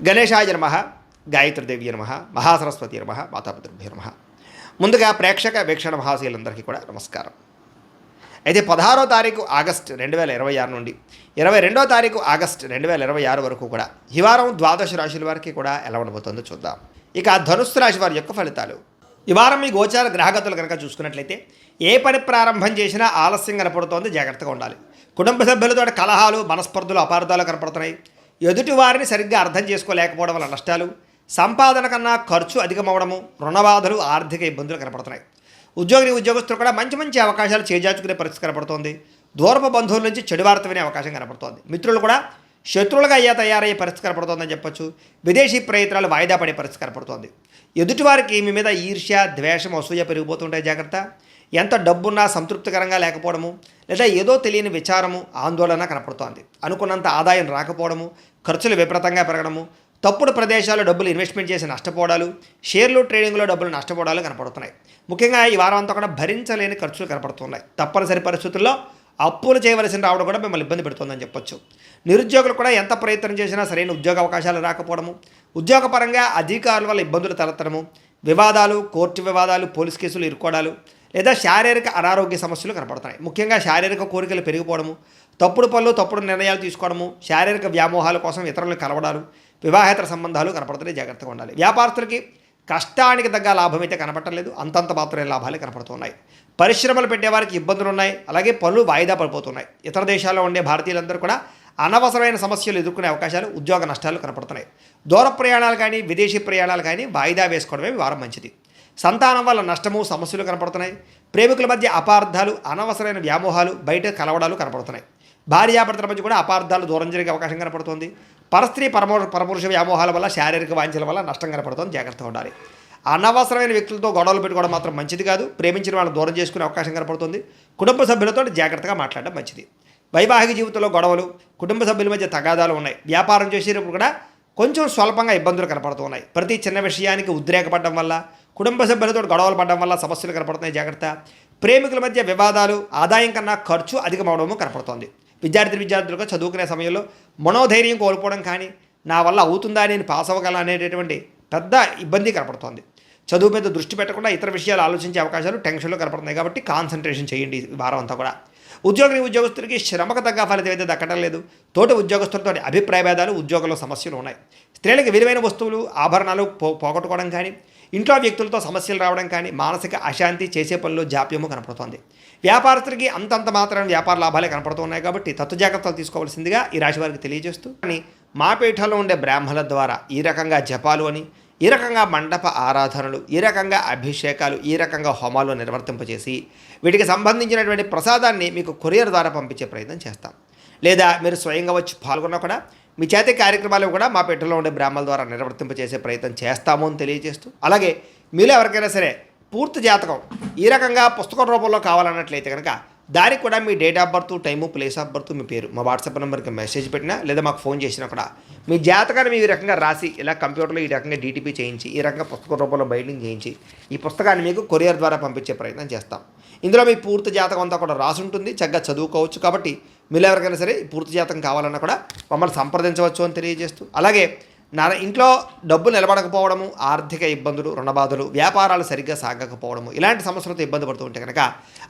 గణేశాయ నమః, గాయత్రీదేవి నమః, మహాసరస్వతి నమః, మాతాపితృభ్యో నమః. ముందుగా ప్రేక్షక వీక్షణ మహాశీలందరికీ కూడా నమస్కారం. అయితే 16వ తారీఖు ఆగస్టు 2026 నుండి 22వ తారీఖు ఆగస్టు 2026 వరకు కూడా ఈ వారం ద్వాదశ రాశుల వారికి కూడా ఎలా ఉండబోతుందో చూద్దాం. ఇక ధనుస్సు రాశి వారి యొక్క ఫలితాలు. ఈ వారం మీ గోచార గ్రహగతులు కనుక చూసుకున్నట్లయితే ఏ పని ప్రారంభం చేసినా ఆలస్యం కనపడుతోంది, జాగ్రత్తగా ఉండాలి. కుటుంబ సభ్యులతో కలహాలు, మనస్పర్ధలు, అపార్థాలు కనపడుతున్నాయి. ఎదుటి వారిని సరిగ్గా అర్థం చేసుకోలేకపోవడం వల్ల నష్టాలు, సంపాదన కన్నా ఖర్చు అధికమవడము, రుణబాధలు, ఆర్థిక ఇబ్బందులు కనపడుతున్నాయి. ఉద్యోగస్తులు కూడా మంచి మంచి అవకాశాలు చేజార్చుకునే పరిస్థితి కనపడుతోంది. దూరపు బంధువుల నుంచి చెడు వార్త వినే అవకాశం కనపడుతోంది. మిత్రులు కూడా శత్రువులుగా తయారయ్యే పరిస్థితి కనపడుతోందని చెప్పొచ్చు. విదేశీ ప్రయత్నాలు వాయిదా పడే పరిస్థితి కనపడుతోంది. ఎదుటివారికి మీ మీద ఈర్ష్య, ద్వేషం, అసూయ పెరిగిపోతుంటాయి, జాగ్రత్త. ఎంత డబ్బున్నా సంతృప్తికరంగా లేకపోవడము, లేదా ఏదో తెలియని విచారము, ఆందోళన కనపడుతోంది. అనుకున్నంత ఆదాయం రాకపోవడము, ఖర్చులు విపరీతంగా పెరగడము, తప్పుడు ప్రదేశాల్లో డబ్బులు ఇన్వెస్ట్మెంట్ చేసి నష్టపోవడాలు, షేర్లు ట్రేడింగ్లో డబ్బులు నష్టపోవడాలు కనపడుతున్నాయి. ముఖ్యంగా ఈ వారం అంతా కూడా భరించలేని ఖర్చులు కనపడుతున్నాయి. తప్పనిసరి పరిస్థితుల్లో అప్పులు చేయవలసిన రావడం కూడా మిమ్మల్ని ఇబ్బంది పెడుతుందని చెప్పొచ్చు. నిరుద్యోగులు కూడా ఎంత ప్రయత్నం చేసినా సరైన ఉద్యోగ అవకాశాలు రాకపోవడము, ఉద్యోగపరంగా అధికారుల వల్ల ఇబ్బందులు తలెత్తడము, వివాదాలు, కోర్టు వివాదాలు, పోలీస్ కేసులు ఇరుక్కోవడాలు, లేదా శారీరక అనారోగ్య సమస్యలు కనపడుతున్నాయి. ముఖ్యంగా శారీరక కోరికలు పెరిగిపోవడము, తప్పుడు పనులు, తప్పుడు నిర్ణయాలు తీసుకోవడము, శారీరక వ్యామోహాల కోసం ఇతరులను కలవడాలు, వివాహేతర సంబంధాలు కనపడుతున్నాయి, జాగ్రత్తగా ఉండాలి. వ్యాపారస్తులకి కష్టానికి తగ్గ లాభం అయితే కనపడలేదు, అంతంత మాత్రమే లాభాలు కనపడుతున్నాయి. పరిశ్రమలు పెట్టేవారికి ఇబ్బందులు ఉన్నాయి, అలాగే పనులు వాయిదా పడిపోతున్నాయి. ఇతర దేశాల్లో ఉండే భారతీయులందరూ కూడా అనవసరమైన సమస్యలు ఎదుర్కొనే అవకాశాలు, ఉద్యోగ నష్టాలు కనపడుతున్నాయి. దూర ప్రయాణాలు కానీ, విదేశీ ప్రయాణాలు కానీ వాయిదా వేసుకోవడమే వారం మంచిది. సంతానం వల్ల నష్టము, సమస్యలు కనపడుతున్నాయి. ప్రేమికుల మధ్య అపార్థాలు, అనవసరమైన వ్యామోహాలు, బయట కలవడాలు కనపడుతున్నాయి. భార్యాభర్తల మధ్య కూడా అపార్థాలు, దూరం జరిగే అవకాశం కనపడుతుంది. పరస్త్రీ పరపురుష వ్యామోహాల వల్ల, శారీరక వాంఛల వల్ల నష్టం కనపడుతుంది, జాగ్రత్తగా ఉండాలి. అనవసరమైన వ్యక్తులతో గొడవలు పెట్టుకోవడం మాత్రం మంచిది కాదు. ప్రేమించిన వాళ్ళని దూరం చేసుకునే అవకాశం కనపడుతుంది. కుటుంబ సభ్యులతో జాగ్రత్తగా మాట్లాడడం మంచిది. వైవాహిక జీవితంలో గొడవలు, కుటుంబ సభ్యుల మధ్య తగాదాలు ఉన్నాయి. వ్యాపారం చేసేటప్పుడు కూడా కొంచెం స్వల్పంగా ఇబ్బందులు కనపడుతున్నాయి. ప్రతి చిన్న విషయానికి ఉద్రేకపడడం వల్ల, కుటుంబ సభ్యులతో గొడవలు పడడం వల్ల సమస్యలు కనపడుతున్నాయి, జాగ్రత్త. ప్రేమికుల మధ్య వివాదాలు, ఆదాయం కన్నా ఖర్చు అధికమవడము కనపడుతోంది. విద్యార్థులకు చదువుకునే సమయంలో మనోధైర్యం కోల్పోవడం కానీ, నా వల్ల అవుతుందా, నేను పాస్ అవ్వగల అనేటటువంటి పెద్ద ఇబ్బంది కనపడుతోంది. చదువు మీద దృష్టి పెట్టకుండా ఇతర విషయాలు ఆలోచించే అవకాశాలు, టెన్షన్లు కనపడుతున్నాయి. కాబట్టి కాన్సన్ట్రేషన్ చేయండి ఈ వారం అంతా కూడా. ఉద్యోగస్తులకి శ్రమకు తగ్గ ఫలితం అయితే దక్కడం లేదు. తోటి ఉద్యోగస్తులతో అభిప్రాయ భేదాలు, ఉద్యోగంలో సమస్యలు ఉన్నాయి. స్త్రీలకు విలువైన వస్తువులు, ఆభరణాలు పోగొట్టుకోవడం కానీ, ఇంట్లో వ్యక్తులతో సమస్యలు రావడం కానీ, మానసిక అశాంతి, చేసే పనులు జాప్యము కనపడుతోంది. వ్యాపారస్తులకి అంతంత మాత్రం వ్యాపార లాభాలే కనపడుతున్నాయి. కాబట్టి తత్వ జాగ్రత్తలు తీసుకోవాల్సిందిగా ఈ రాశి వారికి తెలియజేస్తూ, కానీ మా పీఠంలో ఉండే బ్రాహ్మణుల ద్వారా ఈ రకంగా జపాలు అని, ఈ రకంగా మండప ఆరాధనలు, ఈ రకంగా అభిషేకాలు, ఈ రకంగా హోమాలు నిర్వర్తింపజేసి వీటికి సంబంధించినటువంటి ప్రసాదాన్ని మీకు కొరియర్ ద్వారా పంపించే ప్రయత్నం చేస్తాం. లేదా మీరు స్వయంగా వచ్చి పాల్గొన్నా కూడా మీ చేతి కార్యక్రమాలు కూడా మా పీఠంలో ఉండే బ్రాహ్మణుల ద్వారా నిర్వర్తింపజేసే ప్రయత్నం చేస్తాము అని తెలియజేస్తూ, అలాగే మీలో ఎవరికైనా సరే పూర్తి జాతకం ఈ రకంగా పుస్తకం రూపంలో కావాలన్నట్లయితే కనుక దానికి కూడా మీ date of birth, time, place of birth, మీ పేరు మా వాట్సాప్ నెంబర్కి మెసేజ్ పెట్టినా, లేదా మాకు ఫోన్ చేసినా కూడా మీ జాతకాన్ని ఈ రకంగా రాసి, ఇలా కంప్యూటర్లో ఈ రకంగా డీటీపీ చేయించి, ఈ రకంగా పుస్తకం రూపంలో బైండింగ్ చేయించి ఈ పుస్తకాన్ని మీకు కొరియర్ ద్వారా పంపించే ప్రయత్నం చేస్తాం. ఇందులో మీ పూర్తి జాతకం అంతా కూడా రాసి ఉంటుంది, చక్కగా చదువుకోవచ్చు. కాబట్టి మీరు ఎవరికైనా సరే పూర్తి జాతకం కావాలన్నా కూడా మమ్మల్ని సంప్రదించవచ్చు అని తెలియజేస్తూ, అలాగే ఇంట్లో డబ్బు నిలబడకపోవడము, ఆర్థిక ఇబ్బందులు, రుణబాధలు, వ్యాపారాలు సరిగ్గా సాగకపోవడము, ఇలాంటి సమస్యలతో ఇబ్బంది పడుతూ ఉంటే కనుక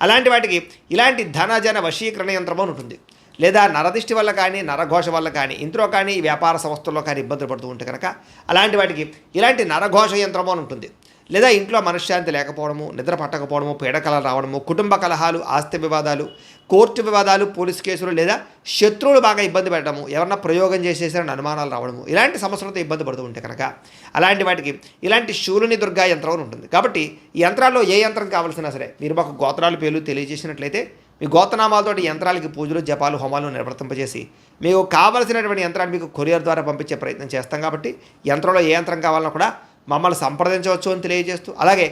అలాంటి వాటికి ఇలాంటి ధనజన వశీకరణ యంత్రము ఉంటుంది. లేదా నరదిష్టి వల్ల కానీ, నరఘోష వల్ల కానీ, ఇంట్లో కానీ, వ్యాపార సంస్థల్లో కానీ ఇబ్బందులు పడుతూ ఉంటే కనుక అలాంటి వాటికి ఇలాంటి నరఘోష యంత్రము అని ఉంటుంది. లేదా ఇంట్లో మనశ్శాంతి లేకపోవడము, నిద్ర పట్టకపోవడము, పీడకలలు రావడము, కుటుంబ కలహాలు, ఆస్తి వివాదాలు, కోర్టు వివాదాలు, పోలీస్ కేసులు, లేదా శత్రువులు బాగా ఇబ్బంది పెట్టడము, ఎవరన్నా ప్రయోగం చేసేసారని అనుమానాలు రావడము, ఇలాంటి సమస్యలతో ఇబ్బంది పడుతూ ఉంటే కనుక అలాంటి వాటికి ఇలాంటి శూలుని దుర్గా యంత్రం అని ఉంటుంది. కాబట్టి ఈ యంత్రాల్లో ఏ యంత్రం కావాల్సినా సరే మీరు మాకు గోత్రాలు పేర్లు తెలియజేసినట్లయితే మీ గోత్రనామాలతోటి యంత్రాలకి పూజలు, జపాలు, హోమాలు నిర్వర్తింపజేసి మీకు కావలసినటువంటి యంత్రాన్ని మీకు కొరియర్ ద్వారా పంపించే ప్రయత్నం చేస్తాం. కాబట్టి యంత్రంలో ఏ యంత్రం కావాలన్నా కూడా మమ్మల్ని సంప్రదించవచ్చు అని తెలియజేస్తూ, అలాగే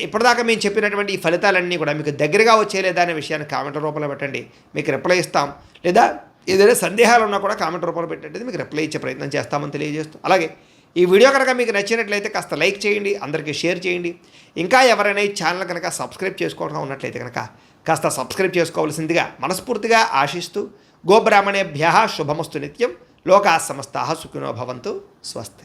ఇప్పటిదాకా మేము చెప్పినటువంటి ఈ ఫలితాలన్నీ కూడా మీకు దగ్గరగా వచ్చేలేదా అనే విషయాన్ని కామెంట్ రూపంలో పెట్టండి, మీకు రిప్లై ఇస్తాం. లేదా ఏదైనా సందేహాలు ఉన్నా కూడా కామెంట్ రూపంలో పెట్టండి, మీకు రిప్లై ఇచ్చే ప్రయత్నం చేస్తామని తెలియజేస్తూ, అలాగే ఈ వీడియో కనుక మీకు నచ్చినట్లయితే కాస్త లైక్ చేయండి, అందరికీ షేర్ చేయండి. ఇంకా ఎవరైనా ఈ ఛానల్ కనుక సబ్స్క్రైబ్ చేసుకోవడం ఉన్నట్లయితే కనుక కాస్త సబ్స్క్రైబ్ చేసుకోవాల్సిందిగా మనస్ఫూర్తిగా ఆశిస్తూ, గోబ్రాహ్మణేభ్యః శుభమస్తు నిత్యం, లోకాः సమస్తాः సుఖినో భవంతు. స్వస్తి.